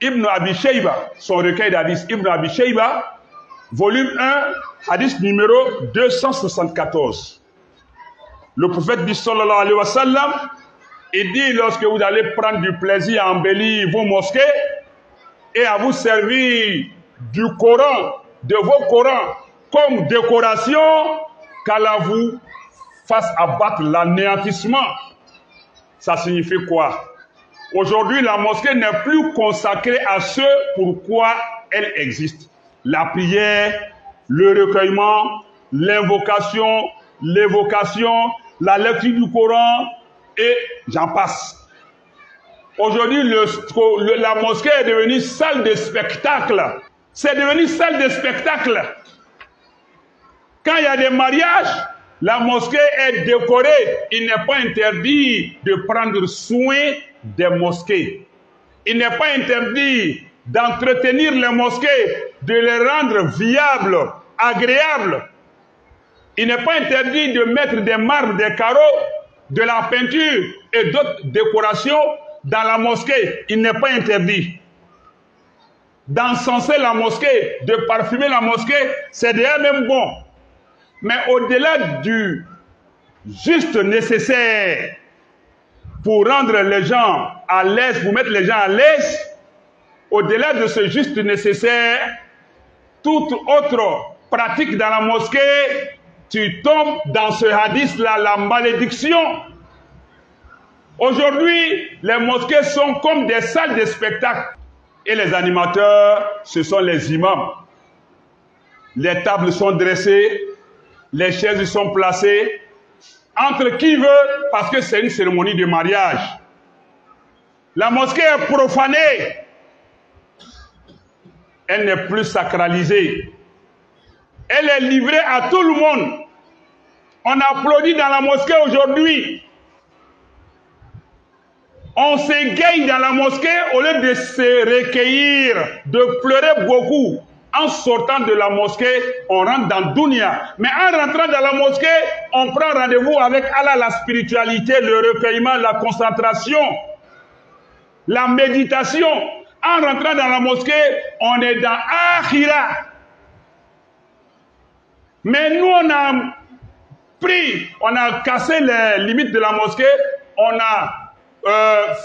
Ibn Abi Shayba, son recueil d'hadith, Ibn Abi Shayba, volume 1, hadith numéro 274. Le prophète dit sallallahu alayhi wa sallam, il dit lorsque vous allez prendre du plaisir à embellir vos mosquées et à vous servir du Coran, de vos Corans comme décoration, qu'Allah vous fasse abattre l'anéantissement. Ça signifie quoi? Aujourd'hui, la mosquée n'est plus consacrée à ce pourquoi elle existe. La prière, le recueillement, l'invocation, l'évocation, la lecture du Coran et j'en passe. Aujourd'hui, la mosquée est devenue salle de spectacle. C'est devenu salle de spectacle. Quand il y a des mariages, la mosquée est décorée. Il n'est pas interdit de prendre soin des mosquées. Il n'est pas interdit d'entretenir les mosquées, de les rendre viables, agréables. Il n'est pas interdit de mettre des marbres, des carreaux, de la peinture et d'autres décorations dans la mosquée. Il n'est pas interdit d'encenser la mosquée, de parfumer la mosquée, c'est déjà même bon. Mais au-delà du juste nécessaire pour rendre les gens à l'aise, pour mettre les gens à l'aise, au-delà de ce juste nécessaire, toute autre pratique dans la mosquée, tu tombes dans ce hadith-là, la malédiction. Aujourd'hui, les mosquées sont comme des salles de spectacle. Et les animateurs, ce sont les imams. Les tables sont dressées, les chaises sont placées. Entre qui veut, parce que c'est une cérémonie de mariage. La mosquée est profanée. Elle n'est plus sacralisée. Elle est livrée à tout le monde. On applaudit dans la mosquée aujourd'hui. On s'égaye dans la mosquée au lieu de se recueillir, de pleurer beaucoup. En sortant de la mosquée, on rentre dans Dunya. Mais en rentrant dans la mosquée, on prend rendez-vous avec Allah, la spiritualité, le recueillement, la concentration, la méditation. En rentrant dans la mosquée, on est dans Akhira. Mais nous, on a on a cassé les limites de la mosquée, on a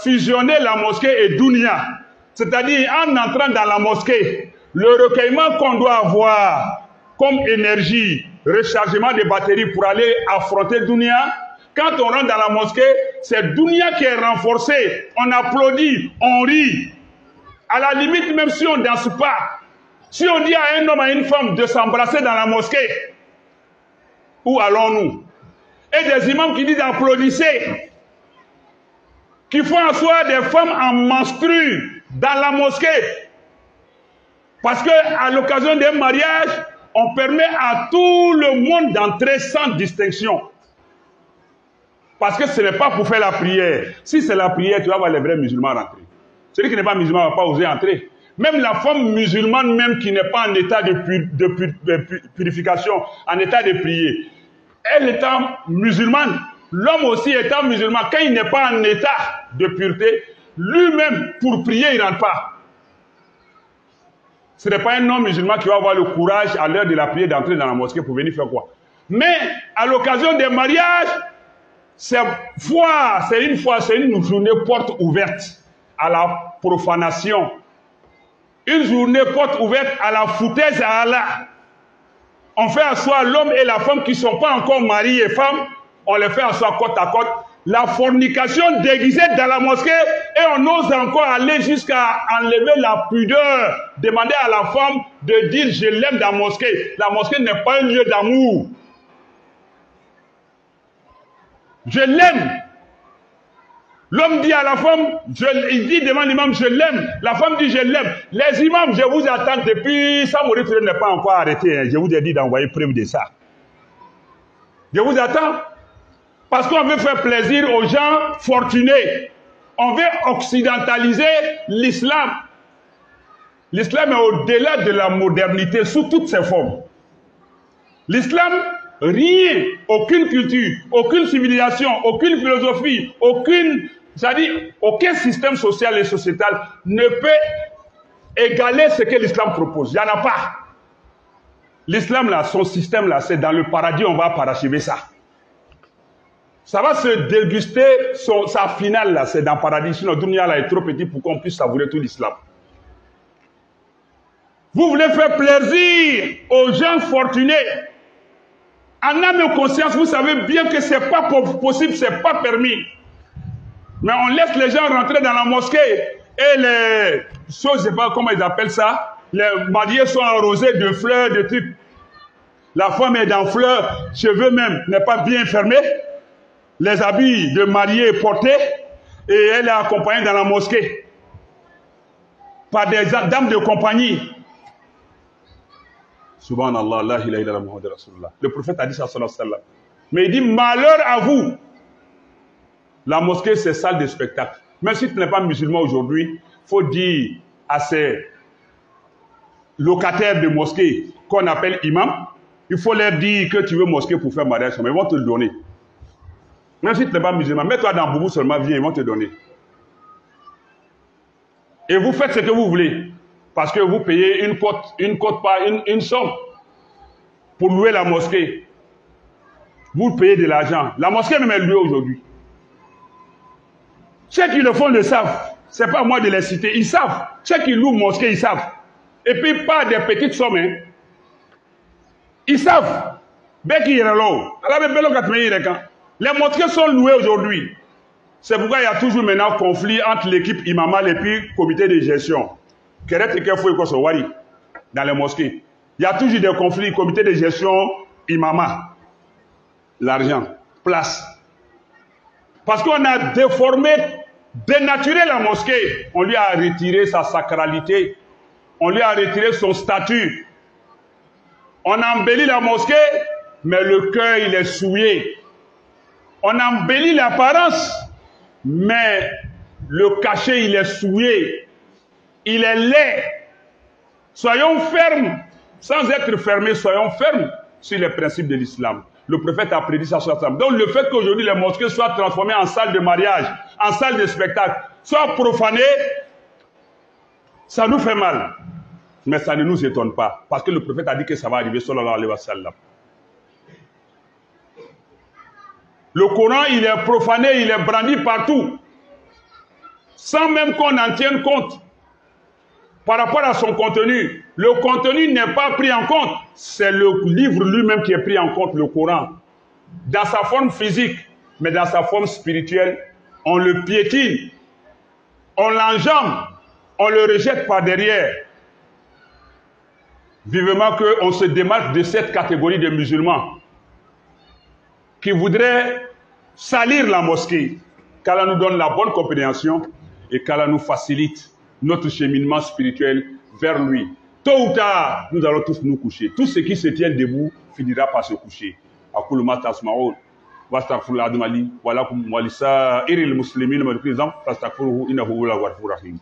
fusionné la mosquée et Dunya. C'est-à-dire, en entrant dans la mosquée, le recueillement qu'on doit avoir comme énergie, rechargement des batteries pour aller affronter Dunya, quand on rentre dans la mosquée, c'est Dunya qui est renforcé. On applaudit, on rit. À la limite, même si on ne danse pas, si on dit à un homme, à une femme de s'embrasser dans la mosquée, où allons-nous? Et des imams qui disent applaudissez, qui font asseoir des femmes en menstru dans la mosquée. Parce qu'à l'occasion d'un mariage, on permet à tout le monde d'entrer sans distinction. Parce que ce n'est pas pour faire la prière. Si c'est la prière, tu vas voir les vrais musulmans rentrer. Celui qui n'est pas musulman ne va pas oser entrer. Même la femme musulmane, même qui n'est pas en état de purification, en état de prier, elle étant musulmane, l'homme aussi étant musulman, quand il n'est pas en état de pureté, lui-même, pour prier, il ne rentre pas. Ce n'est pas un homme musulman qui va avoir le courage à l'heure de la prière d'entrer dans la mosquée pour venir faire quoi. Mais à l'occasion des mariages, c'est une journée porte ouverte à la profanation. Une journée porte ouverte à la foutaise à Allah. On fait asseoir l'homme et la femme qui ne sont pas encore mariés et femmes, on les fait asseoir côte à côte. La fornication déguisée dans la mosquée et on ose encore aller jusqu'à enlever la pudeur, demander à la femme de dire je l'aime dans la mosquée. La mosquée n'est pas un lieu d'amour. Je l'aime. L'homme dit à la femme, il dit devant l'imam, je l'aime. La femme dit, je l'aime. Les imams, je vous attends depuis, ça n'est pas encore arrêté. Hein. Je vous ai dit d'envoyer preuve de ça. Je vous attends. Parce qu'on veut faire plaisir aux gens fortunés. On veut occidentaliser l'islam. L'islam est au-delà de la modernité sous toutes ses formes. L'islam, rien, aucune culture, aucune civilisation, aucune philosophie, aucun système social et sociétal ne peut égaler ce que l'islam propose. Il n'y en a pas. L'islam, là, son système, là, c'est dans le paradis, on va parachever ça. Ça va se déguster, sa finale, là, c'est dans le paradis. Sinon, Dunya, là, est trop petit pour qu'on puisse savourer tout l'islam. Vous voulez faire plaisir aux gens fortunés. En âme et conscience, vous savez bien que ce n'est pas possible, ce n'est pas permis. Mais on laisse les gens rentrer dans la mosquée et les choses, je ne sais pas comment ils appellent ça, les mariés sont arrosés de fleurs, de trucs. La femme est dans fleurs, cheveux même n'est pas bien fermé, les habits de mariée portés et elle est accompagnée dans la mosquée par des dames de compagnie. Subhanallah, la ilaha illallah Muhammad Rasulullah. Le prophète a dit ça, sallallahu alayhi wa sallam. Mais il dit, malheur à vous. La mosquée, c'est salle de spectacle. Même si tu n'es pas musulman aujourd'hui, il faut dire à ces locataires de mosquée qu'on appelle imam, il faut leur dire que tu veux mosquée pour faire mariage, mais ils vont te le donner. Même si tu n'es pas musulman, mets-toi dans Boubou seulement, viens, ils vont te donner. Et vous faites ce que vous voulez. Parce que vous payez une somme pour louer la mosquée. Vous payez de l'argent. La mosquée même est louée aujourd'hui. Ceux qui le font le savent. Ce n'est pas à moi de les citer. Ils savent. Ceux qui louent mosquée, ils savent. Et puis pas des petites sommes. Hein. Ils savent. Les mosquées sont louées aujourd'hui. C'est pourquoi il y a toujours maintenant conflit entre l'équipe imamale et puis le comité de gestion. Dans les mosquées. Il y a toujours des conflits, comité de gestion, imama. L'argent, place. Parce qu'on a déformé, dénaturé la mosquée. On lui a retiré sa sacralité. On lui a retiré son statut. On embellit la mosquée, mais le cœur, il est souillé. On embellit l'apparence, mais le cachet, il est souillé. Il est laid. Soyons fermes, sans être fermés, soyons fermes sur les principes de l'islam. Le prophète a prédit ça. Donc le fait qu'aujourd'hui les mosquées soient transformées en salle de mariage, en salle de spectacle, soient profanées, ça nous fait mal. Mais ça ne nous étonne pas. Parce que le prophète a dit que ça va arriver, sallallahu alayhi wa sallam. Le Coran, il est profané, il est brandi partout. Sans même qu'on en tienne compte. Par rapport à son contenu, le contenu n'est pas pris en compte. C'est le livre lui-même qui est pris en compte, le Coran. Dans sa forme physique, mais dans sa forme spirituelle, on le piétine, on l'enjambe, on le rejette par derrière. Vivement qu'on se démarque de cette catégorie de musulmans qui voudraient salir la mosquée, qu'Allah nous donne la bonne compréhension et qu'Allah nous facilite notre cheminement spirituel vers lui. Tôt ou tard, nous allons tous nous coucher. Tout ce qui se tient debout finira par se coucher. أقول ما تسمعون واستغفر الله العظيم لي ولكم ولسائر المسلمين من كل ذنب فاستغفروه إنه هو الغفور الرحيم.